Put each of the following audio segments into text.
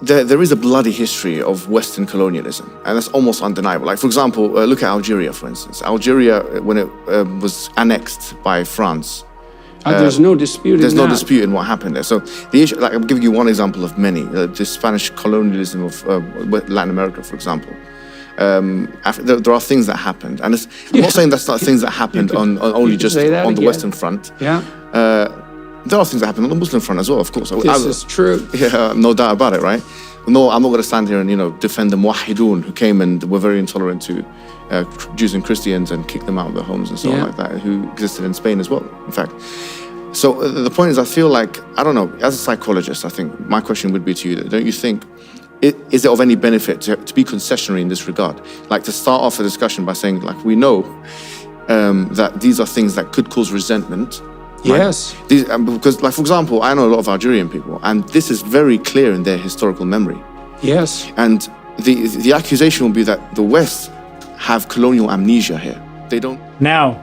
there is a bloody history of Western colonialism, and that's almost undeniable. Like, for example, look at Algeria, for instance. Algeria, when it was annexed by France, there's no dispute. There's no dispute in what happened there. So the issue, like, I'm giving you one example of many. The Spanish colonialism of Latin America, for example. There are things that happened, and I'm not saying that's not things that happened on only just on the Western front. Yeah. There are things that happen on the Muslim front as well, of course. This is true. Yeah, no doubt about it, right? No, I'm not going to stand here and defend the Muwahhidun who came and were very intolerant to Jews and Christians and kicked them out of their homes and so on like that, who existed in Spain as well, in fact. So the point is, I feel like, I don't know, as a psychologist, I think my question would be to you, don't you think, is it of any benefit to be concessionary in this regard? Like, to start off a discussion by saying, like, we know that these are things that could cause resentment. Yes. Right? Because, like, for example, I know a lot of Algerian people, and this is very clear in their historical memory. Yes. And the accusation will be that the West have colonial amnesia here. They don't. Now,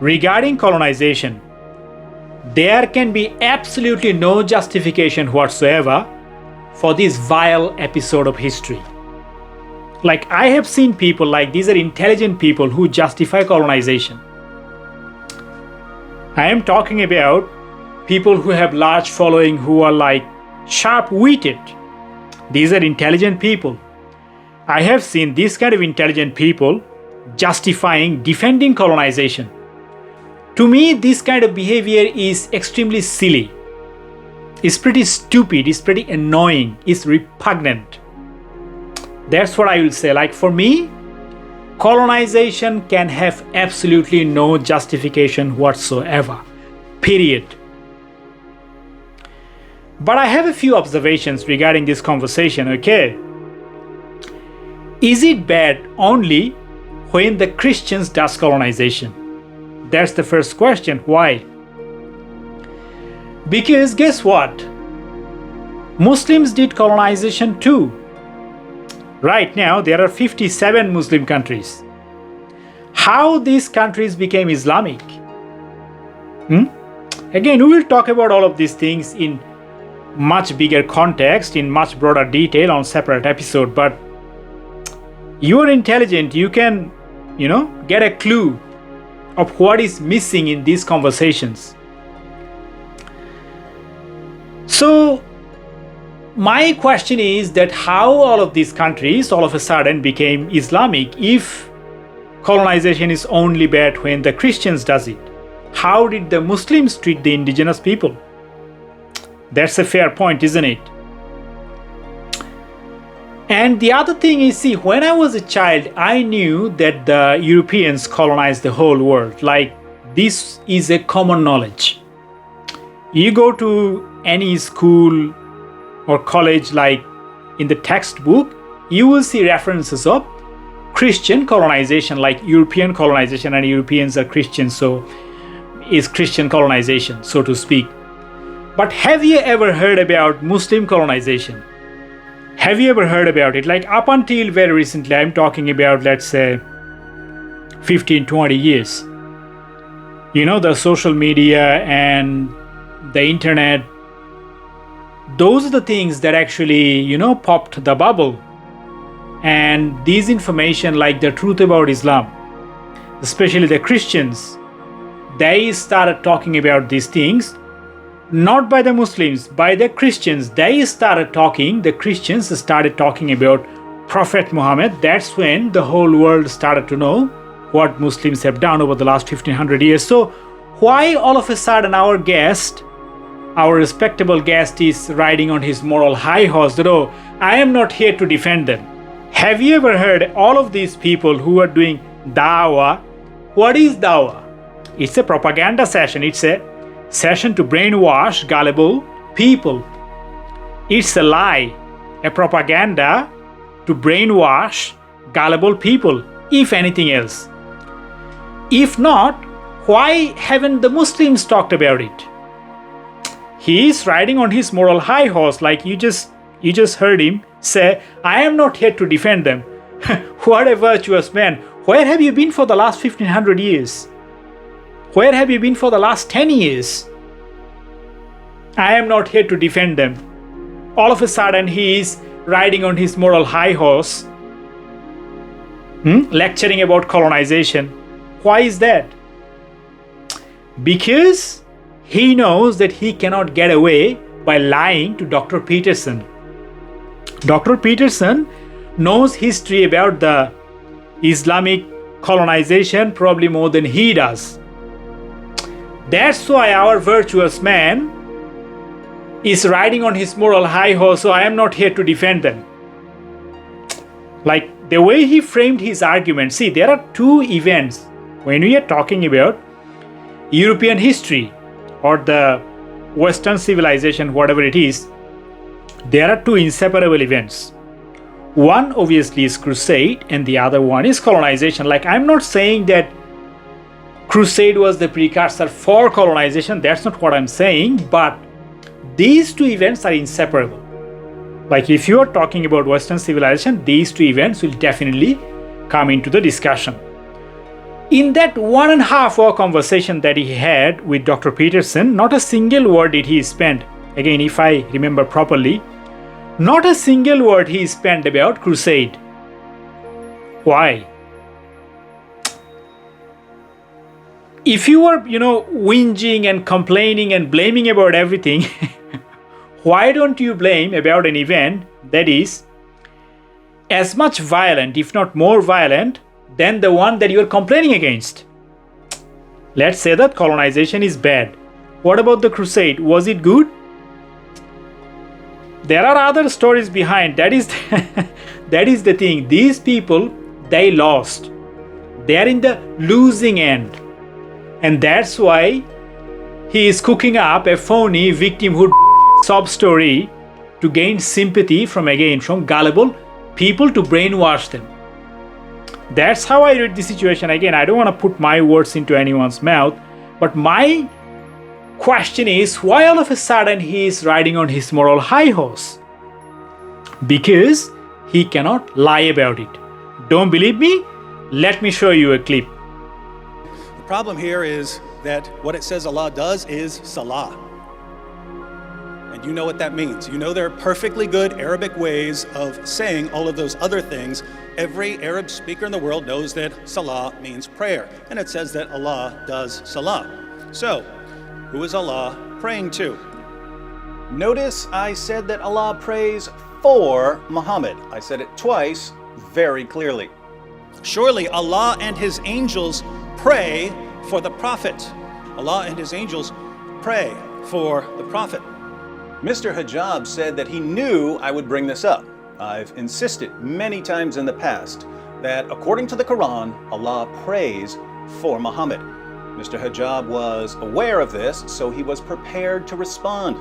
regarding colonization, there can be absolutely no justification whatsoever for this vile episode of history. Like, I have seen people, like, these are intelligent people who justify colonization. I am talking about people who have large following, who are like sharp-witted. These are intelligent people. I have seen this kind of intelligent people justifying, defending colonization. To me, this kind of behavior is extremely silly. It's pretty stupid, it's pretty annoying, it's repugnant. That's what I will say. Like, for me, colonization can have absolutely no justification whatsoever. Period. But I have a few observations regarding this conversation, okay? Is it bad only when the Christians does colonization? That's the first question. Why? Because guess what? Muslims did colonization too. Right now, there are 57 Muslim countries. How these countries became Islamic? Again, we will talk about all of these things in much bigger context, in much broader detail on separate episode. But you are intelligent, you can, get a clue of what is missing in these conversations. So, my question is that how all of these countries all of a sudden became Islamic if colonization is only bad when the Christians does it? How did the Muslims treat the indigenous people? That's a fair point, isn't it? And the other thing is, see, when I was a child, I knew that the Europeans colonized the whole world. Like, this is a common knowledge. You go to any school or college, like in the textbook, you will see references of Christian colonization, like European colonization, and Europeans are Christians, so is Christian colonization, so to speak. But have you ever heard about Muslim colonization? Have you ever heard about it? Like, up until very recently, I'm talking about, let's say, 15, 20 years. The social media and the internet, those are the things that actually, popped the bubble. And these information, like the truth about Islam, especially the Christians, they started talking about these things, not by the Muslims, by the Christians. The Christians started talking about Prophet Muhammad. That's when the whole world started to know what Muslims have done over the last 1500 years. So why all of a sudden our respectable guest is riding on his moral high horse that, oh, I am not here to defend them? Have you ever heard all of these people who are doing Dawah? What is Dawah? It's a propaganda session. It's a session to brainwash gullible people. It's a lie, a propaganda to brainwash gullible people, if anything else. If not, why haven't the Muslims talked about it? He is riding on his moral high horse, like you just heard him say, I am not here to defend them. What a virtuous man. Where have you been for the last 1500 years? Where have you been for the last 10 years? I am not here to defend them. All of a sudden he is riding on his moral high horse, lecturing about colonization. Why is that? Because he knows that he cannot get away by lying to Dr. Peterson. Dr. Peterson knows history about the Islamic colonization probably more than he does. That's why our virtuous man is riding on his moral high horse, so I am not here to defend them. Like the way he framed his argument, see, there are two events when we are talking about European history or the Western civilization, whatever it is. There are two inseparable events. One obviously is Crusade and the other one is colonization. Like, I'm not saying that Crusade was the precursor for colonization. That's not what I'm saying. But these two events are inseparable. Like, if you are talking about Western civilization, these two events will definitely come into the discussion. In that 1.5 hour conversation that he had with Dr. Peterson, not a single word did he spend. Again, if I remember properly, not a single word he spent about Crusade. Why? If you were, whinging and complaining and blaming about everything, why don't you blame about an event that is as much violent, if not more violent, than the one that you are complaining against? Let's say that colonization is bad. What about the Crusade? Was it good? There are other stories behind. That is the thing. These people, they lost. They are in the losing end. And that's why he is cooking up a phony victimhood sob story to gain sympathy from gullible people to brainwash them. That's how I read the situation. Again, I don't want to put my words into anyone's mouth, but my question is, why all of a sudden he is riding on his moral high horse? Because he cannot lie about it. Don't believe me? Let me show you a clip. The problem here is that what it says Allah does is Salah. And you know what that means. You know there are perfectly good Arabic ways of saying all of those other things. Every Arab speaker in the world knows that Salah means prayer. And it says that Allah does Salah. So, who is Allah praying to? Notice I said that Allah prays for Muhammad. I said it twice very clearly. Surely Allah and His angels pray for the Prophet. Allah and His angels pray for the Prophet. Mr. Hijab said that he knew I would bring this up. I've insisted many times in the past that according to the Quran, Allah prays for Muhammad. Mr. Hijab was aware of this, so he was prepared to respond.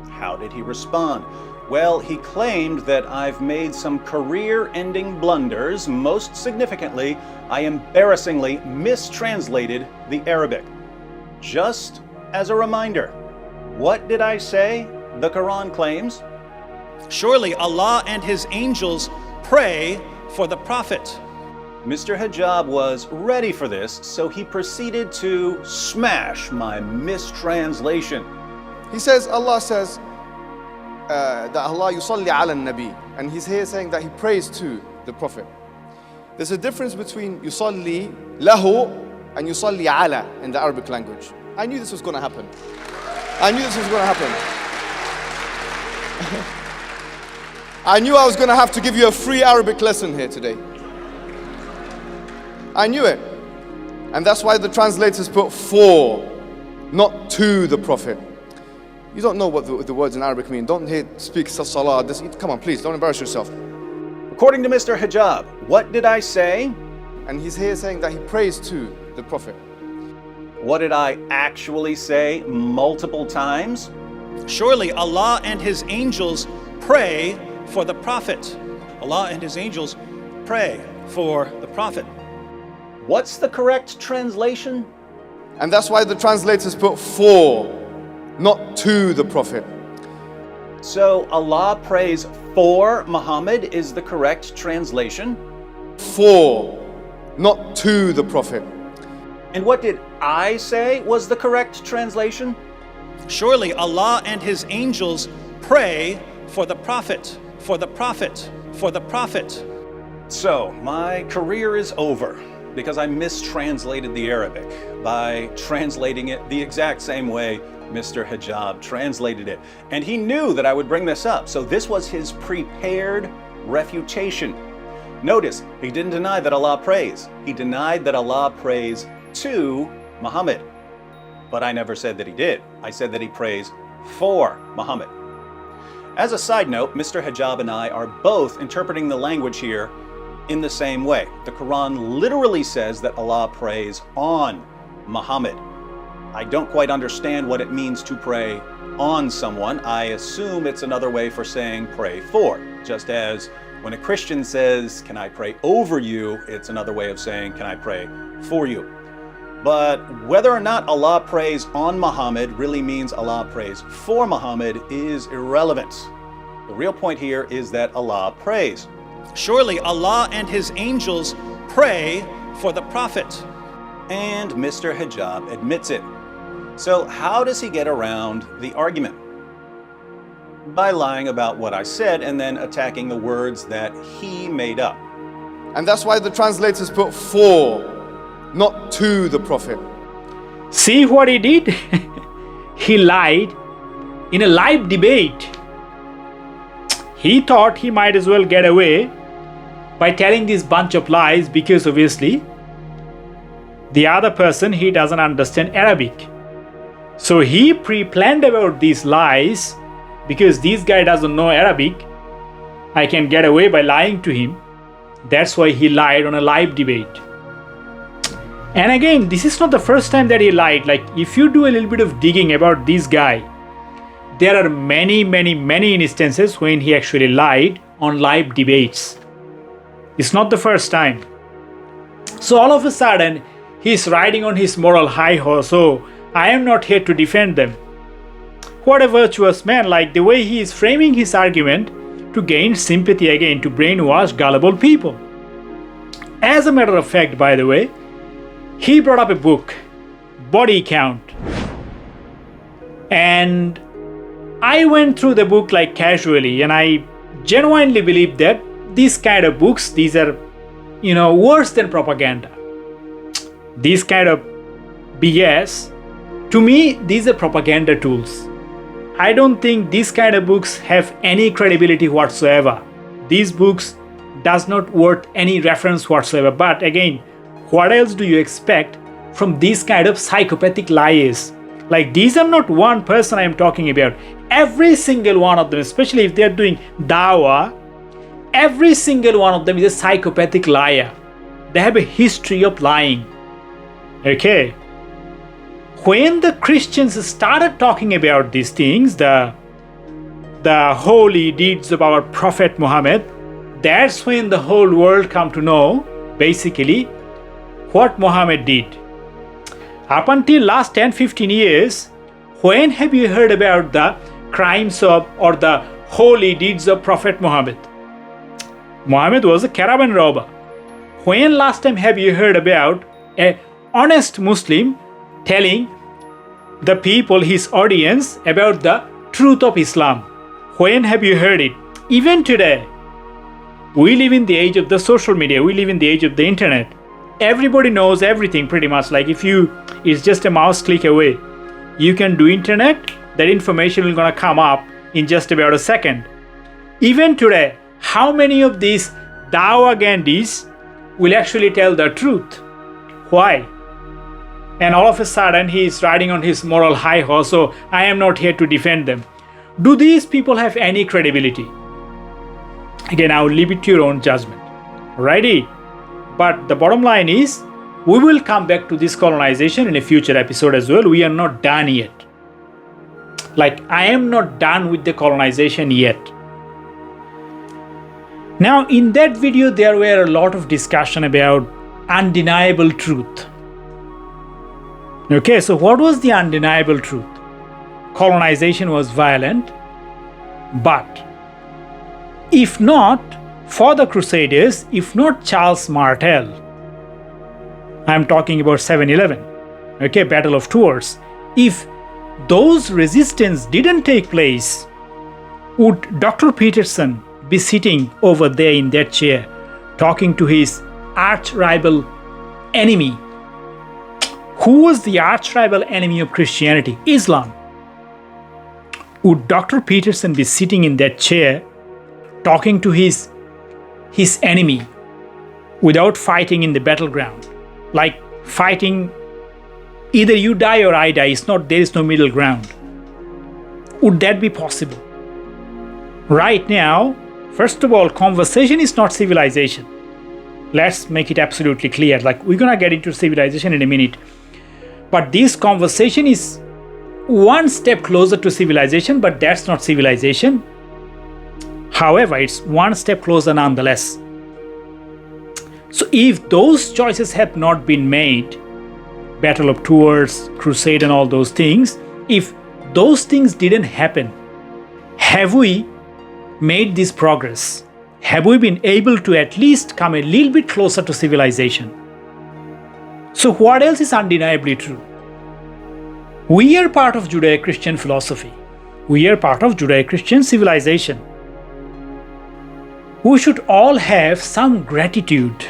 How did he respond? Well, he claimed that I've made some career-ending blunders. Most significantly, I embarrassingly mistranslated the Arabic. Just as a reminder, what did I say the Quran claims? Surely Allah and His angels pray for the Prophet. Mr. Hijab was ready for this, so he proceeded to smash my mistranslation. He says, Allah says that Allah yusalli ala An-Nabi, and he's here saying that he prays to the Prophet. There's a difference between yusalli lahu and yusalli ala in the Arabic language. I knew this was going to happen. I knew this was going to happen. I knew I was going to have to give you a free Arabic lesson here today. I knew it. And that's why the translators put for, not to the Prophet. You don't know what the words in Arabic mean. Don't speak salah. Come on, please, don't embarrass yourself. According to Mr. Hijab, what did I say? And he's here saying that he prays to the Prophet. What did I actually say multiple times? Surely Allah and His angels pray for the Prophet. Allah and His angels pray for the Prophet. What's the correct translation? And that's why the translators put for, not to the Prophet. So Allah prays for Muhammad is the correct translation? For, not to the Prophet. And what did I say was the correct translation? Surely Allah and His angels pray for the Prophet. for the Prophet, for the Prophet. So, my career is over because I mistranslated the Arabic by translating it the exact same way Mr. Hijab translated it. And he knew that I would bring this up, so this was his prepared refutation. Notice, he didn't deny that Allah prays. He denied that Allah prays to Muhammad. But I never said that he did. I said that he prays for Muhammad. As a side note, Mr. Hijab and I are both interpreting the language here in the same way. The Quran literally says that Allah prays on Muhammad. I don't quite understand what it means to pray on someone. I assume it's another way for saying pray for. Just as when a Christian says, "Can I pray over you?" it's another way of saying, "Can I pray for you?" But whether or not Allah prays on Muhammad really means Allah prays for Muhammad is irrelevant. The real point here is that Allah prays. Surely Allah and His angels pray for the Prophet. And Mr. Hijab admits it. So how does he get around the argument? By lying about what I said and then attacking the words that he made up. And that's why the translators put for, not to the Prophet. See what he did? He lied in a live debate. He thought he might as well get away by telling this bunch of lies because obviously the other person, he doesn't understand Arabic. So he pre-planned about these lies because this guy doesn't know Arabic. I can get away by lying to him. That's why he lied on a live debate. And again, this is not the first time that he lied. Like, if you do a little bit of digging about this guy, there are many instances when he actually lied on live debates. It's not the first time. So all of a sudden, he's riding on his moral high horse. So I am not here to defend them. What a virtuous man, like the way he is framing his argument to gain sympathy again, to brainwash gullible people. As a matter of fact, by the way, he brought up a book, Body Count. And I went through the book like casually, and I genuinely believe that these kind of books, these are, worse than propaganda. These kind of BS, to me, these are propaganda tools. I don't think these kind of books have any credibility whatsoever. These books does not worth any reference whatsoever. But again, what else do you expect from these kind of psychopathic lies? Like, these are not one person I am talking about. Every single one of them, especially if they are doing Dawah, every single one of them is a psychopathic liar. They have a history of lying. Okay. When the Christians started talking about these things, the holy deeds of our Prophet Muhammad, that's when the whole world come to know, basically, what Muhammad did. Up until last 10-15 years, when have you heard about the crimes of or the holy deeds of Prophet Muhammad? Muhammad was a caravan robber. When last time have you heard about an honest Muslim telling the people, his audience, about the truth of Islam? When have you heard it? Even today, we live in the age of the social media. We live in the age of the internet. Everybody knows everything pretty much. Like, it's just a mouse click away. You can do internet, that information is gonna come up in just about a second. Even today, how many of these Dawah Gandhis will actually tell the truth? Why? And all of a sudden, he is riding on his moral high horse, so I am not here to defend them. Do these people have any credibility? Again, I will leave it to your own judgment. Alrighty? But the bottom line is, we will come back to this colonization in a future episode as well. We are not done yet. Like, I am not done with the colonization yet. Now, in that video, there were a lot of discussion about undeniable truth. Okay, so what was the undeniable truth? Colonization was violent, but if not for the Crusaders, if not Charles Martel, I'm talking about 7/11, okay, Battle of Tours. If those resistance didn't take place, would Dr. Peterson be sitting over there in that chair talking to his arch rival enemy. Who was the arch rival enemy of Christianity? Islam. Would Dr. Peterson be sitting in that chair talking to his enemy without fighting in the battleground? Like fighting, either you die or I die. There is no middle ground. Would that be possible? Right now, first of all, conversation is not civilization. Let's make it absolutely clear. Like, we're gonna get into civilization in a minute. But this conversation is one step closer to civilization, but that's not civilization. However, it's one step closer nonetheless. So if those choices had not been made, Battle of Tours, Crusade and all those things, if those things didn't happen, have we made this progress? Have we been able to at least come a little bit closer to civilization? So what else is undeniably true? We are part of Judeo-Christian philosophy. We are part of Judeo-Christian civilization. We should all have some gratitude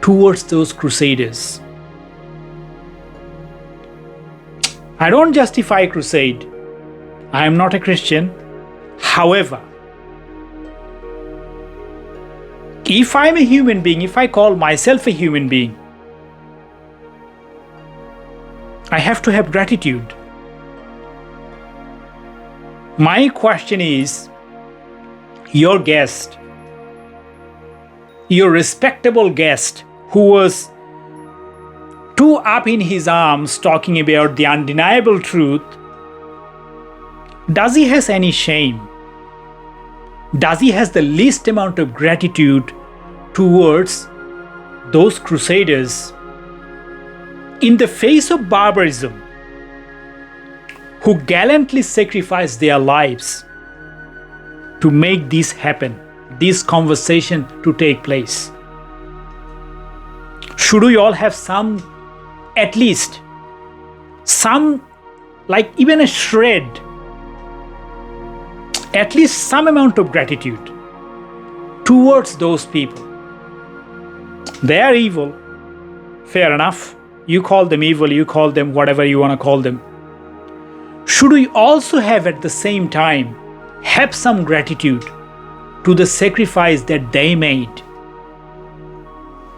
towards those crusaders. I don't justify crusade. I am not a Christian. However, if I'm a human being, if I call myself a human being, I have to have gratitude. My question is, your guest, your respectable guest who was too up in his arms talking about the undeniable truth, does he has any shame? Does he has the least amount of gratitude towards those crusaders in the face of barbarism, who gallantly sacrificed their lives to make this happen, this conversation to take place? Should we all have some, at least some, like even a shred, at least some amount of gratitude towards those people? They are evil, fair enough. You call them evil, you call them whatever you want to call them. Should we also have at the same time have some gratitude to the sacrifice that they made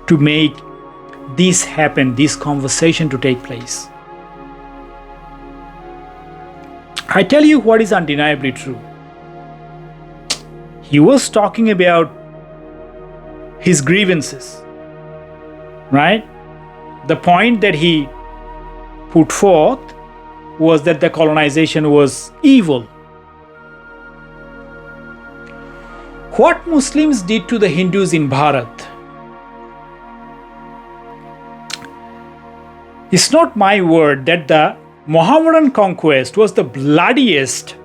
to make this happen, this conversation to take place? I tell you what is undeniably true. He was talking about his grievances, right? The point that he put forth was that the colonization was evil. What Muslims did to the Hindus in Bharat, it's not my word that the Mohammedan conquest was the bloodiest.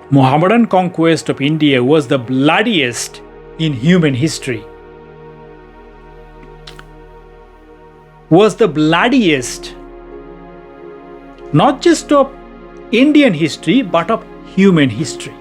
Mohammedan conquest of India was the bloodiest in human history. Was the bloodiest not just of Indian history but of human history.